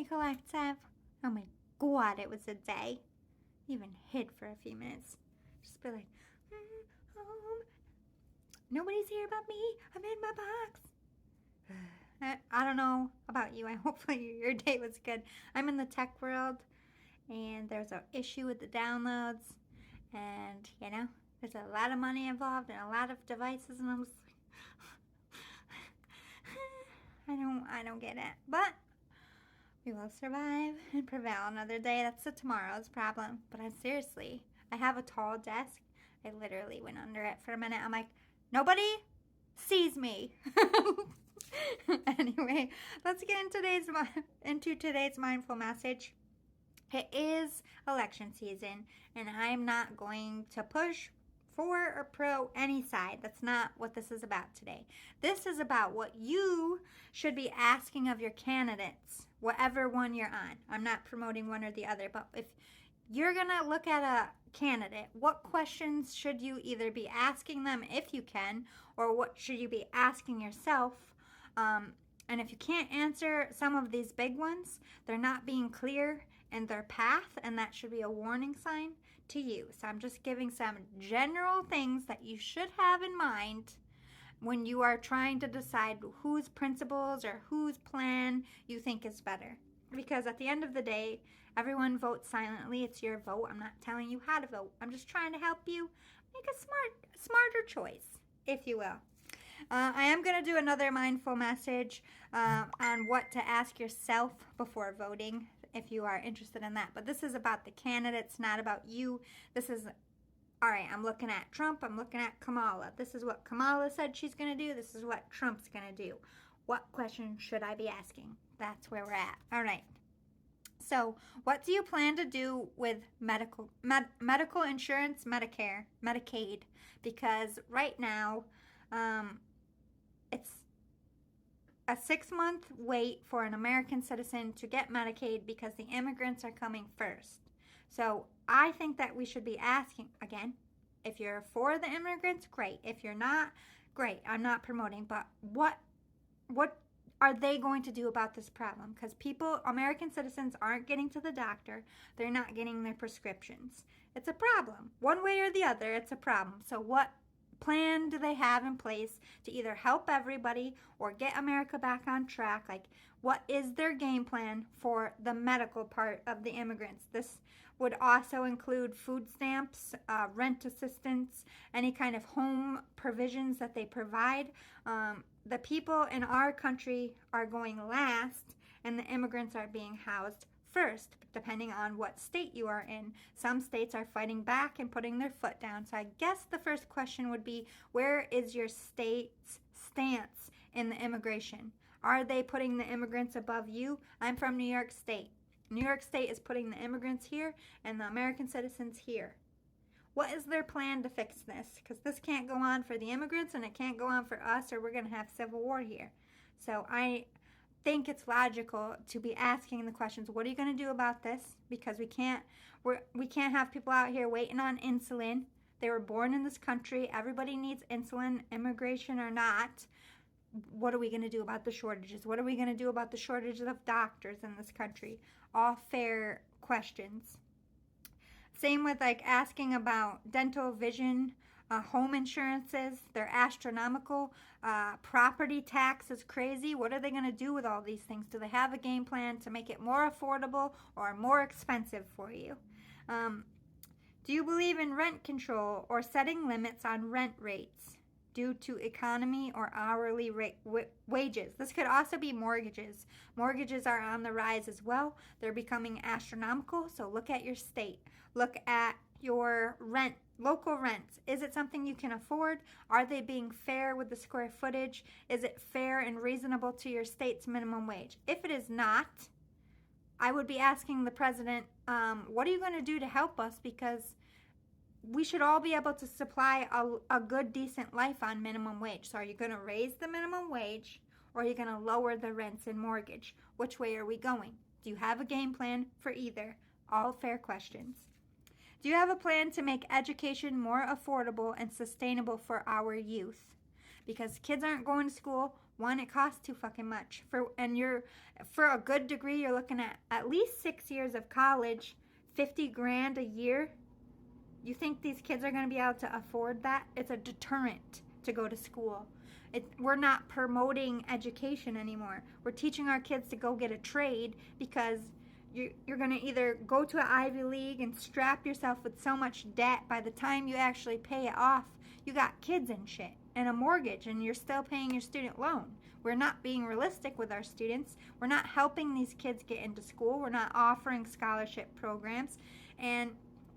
Hey, collective. Oh my god, it was a day. Even hid for a few minutes. Just be like, home. Nobody's here but me. I'm in my box. I don't know about you. Hopefully your day was good. I'm in the tech world, and there's an issue with the downloads, and there's a lot of money involved and a lot of devices, and I'm just like, I don't get it. But we will survive and prevail another day. That's the tomorrow's problem. But I have a tall desk. I literally went under it for a minute. I'm like, nobody sees me. Anyway, let's get into today's mindful message. It is election season, and I'm not going to push for or pro any side. That's not what this is about today. This is about what you should be asking of your candidates, whatever one you're on. I'm not promoting one or the other, but if you're going to look at a candidate, what questions should you either be asking them if you can, or what should you be asking yourself? And if you can't answer some of these big ones, they're not being clear in their path, and that should be a warning sign to you. So I'm just giving some general things that you should have in mind when you are trying to decide whose principles or whose plan you think is better. Because at the end of the day, everyone votes silently. It's your vote. I'm not telling you how to vote. I'm just trying to help you make a smarter choice, if you will. I am going to do another mindful message on what to ask yourself before voting, if you are interested in that. But this is about the candidates, not about you. This is, all right, I'm looking at Trump. I'm looking at Kamala. This is what Kamala said she's going to do. This is what Trump's going to do. What question should I be asking? That's where we're at. All right. So what do you plan to do with medical insurance, Medicare, Medicaid? Because right now, it's a 6-month wait for an American citizen to get Medicaid because the immigrants are coming first. So I think that we should be asking, again, if you're for the immigrants, great. If you're not, great. I'm not promoting, but what are they going to do about this problem? Because American citizens aren't getting to the doctor. They're not getting their prescriptions. It's a problem. One way or the other, it's a problem. So what plan do they have in place to either help everybody or get America back on track? Like, what is their game plan for the medical part of the immigrants? This would also include food stamps, rent assistance, any kind of home provisions that they provide. The people in our country are going last, and the immigrants are being housed first, depending on what state you are in. Some states are fighting back and putting their foot down. So I guess the first question would be, where is your state's stance in the immigration? Are they putting the immigrants above you? I'm from New York State. New York State is putting the immigrants here and the American citizens here. What is their plan to fix this? Because this can't go on for the immigrants, and it can't go on for us, or we're going to have civil war here. So I think it's logical to be asking the questions, what are you going to do about this? Because we can't have people out here waiting on insulin. They were born in this country. Everybody needs insulin, immigration or not. What are we going to do about the shortages? What are we going to do about the shortages of doctors in this country? All fair questions. Same with like asking about dental, vision, home insurances. They're astronomical. Property tax is crazy. What are they going to do with all these things? Do they have a game plan to make it more affordable or more expensive for you? Do you believe in rent control or setting limits on rent rates due to economy or hourly wages? This could also be mortgages. Mortgages are on the rise as well. They're becoming astronomical. So look at your state. Look at your rent, local rents. Is it something you can afford? Are they being fair with the square footage? Is it fair and reasonable to your state's minimum wage? If it is not, I would be asking the president, what are you going to do to help us? Because we should all be able to supply a good, decent life on minimum wage. So are you going to raise the minimum wage, or are you going to lower the rents and mortgage? Which way are we going? Do you have a game plan for either? All fair questions. Do you have a plan to make education more affordable and sustainable for our youth? Because kids aren't going to school. One, it costs too fucking much. For a good degree, you're looking at least 6 years of college, 50 grand a year. You think these kids are going to be able to afford that? It's a deterrent to go to school. We're not promoting education anymore. We're teaching our kids to go get a trade because you're going to either go to an Ivy League and strap yourself with so much debt. By the time you actually pay it off, you got kids and shit and a mortgage, and you're still paying your student loan. We're not being realistic with our students. We're not helping these kids get into school. We're not offering scholarship programs. And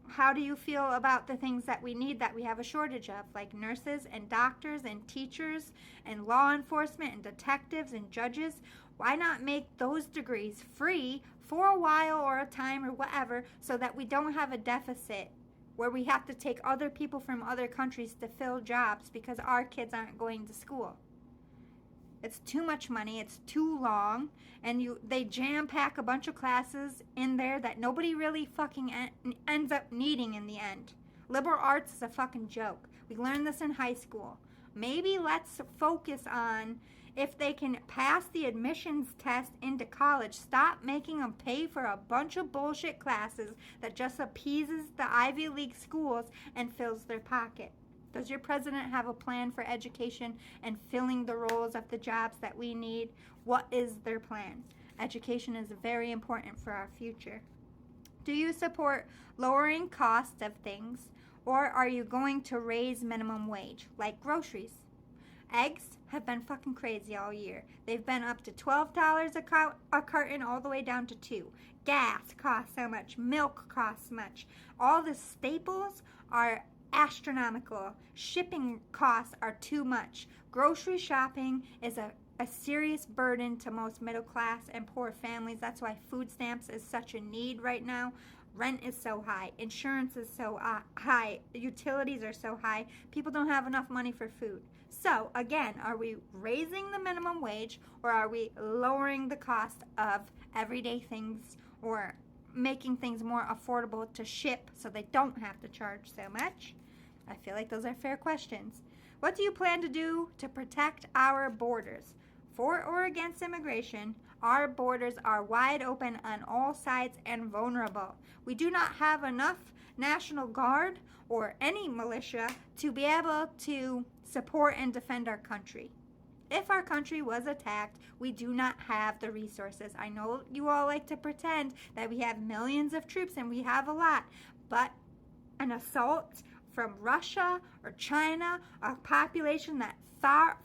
how do you feel about the things that we need that we have a shortage of, like nurses and doctors and teachers and law enforcement and detectives and judges? Why not make those degrees free for a while or a time or whatever, so that we don't have a deficit where we have to take other people from other countries to fill jobs because our kids aren't going to school? It's too much money, it's too long, and they jam-pack a bunch of classes in there that nobody really fucking ends up needing in the end. Liberal arts is a fucking joke. We learned this in high school. Maybe let's focus on if they can pass the admissions test into college. Stop making them pay for a bunch of bullshit classes that just appeases the Ivy League schools and fills their pocket. Does your president have a plan for education and filling the roles of the jobs that we need? What is their plan? Education is very important for our future. Do you support lowering costs of things, or are you going to raise minimum wage, like groceries? Eggs have been fucking crazy all year. They've been up to $12 a carton all the way down to $2. Gas costs so much. Milk costs much. All the staples are astronomical. Shipping costs are too much. Grocery shopping is a serious burden to most middle class and poor families. That's why food stamps is such a need right now. Rent is so high. Insurance is so high. Utilities are so high. People don't have enough money for food. So, again, are we raising the minimum wage, or are we lowering the cost of everyday things, or making things more affordable to ship so they don't have to charge so much? I feel like those are fair questions. What do you plan to do to protect our borders? For or against immigration, our borders are wide open on all sides and vulnerable. We do not have enough National Guard or any militia to be able to support and defend our country. If our country was attacked, we do not have the resources. I know you all like to pretend that we have millions of troops, and we have a lot, but an assault from Russia or China, a population that far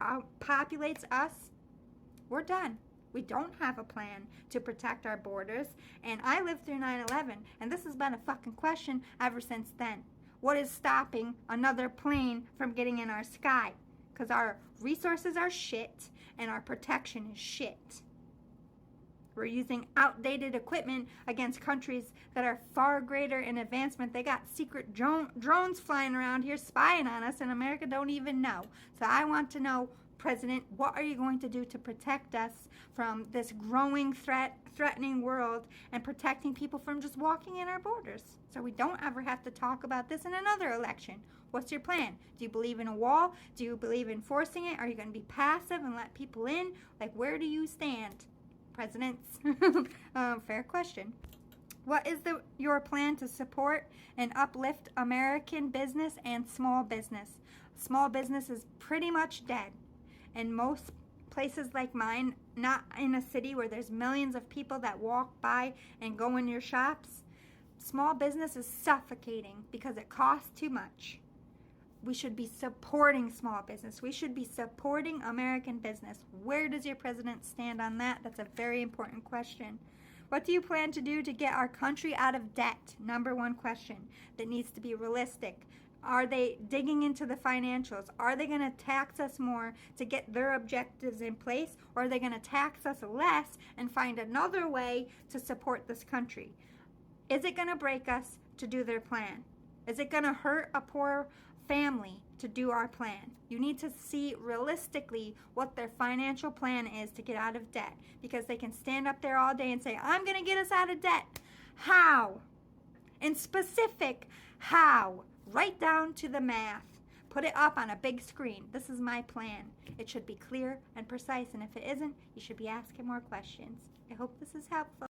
outpopulates us, we're done. We don't have a plan to protect our borders. And I lived through 9/11, and this has been a fucking question ever since then. What is stopping another plane from getting in our sky? Because our resources are shit, and our protection is shit. We're using outdated equipment against countries that are far greater in advancement. They got secret drones flying around here spying on us, and America don't even know. So I want to know, President, what are you going to do to protect us from this growing threatening world, and protecting people from just walking in our borders, so we don't ever have to talk about this in another election? What's your plan? Do you believe in a wall? Do you believe in forcing it? Are you going to be passive and let people in? Like, where do you stand, presidents? Fair question. What is your plan to support and uplift American business and small business? Small business is pretty much dead. In most places like mine, not in a city where there's millions of people that walk by and go in your shops, small business is suffocating because it costs too much. We should be supporting small business. We should be supporting American business. Where does your president stand on that? That's a very important question. What do you plan to do to get our country out of debt? Number one question that needs to be realistic. Are they digging into the financials? Are they going to tax us more to get their objectives in place? Or are they going to tax us less and find another way to support this country? Is it going to break us to do their plan? Is it going to hurt a poor family to do our plan? You need to see realistically what their financial plan is to get out of debt, because they can stand up there all day and say, I'm going to get us out of debt. How? In specific, how? Right down to the math. put it up on a big screen. This is my plan. It should be clear and precise, and if it isn't, you should be asking more questions. I hope this is helpful.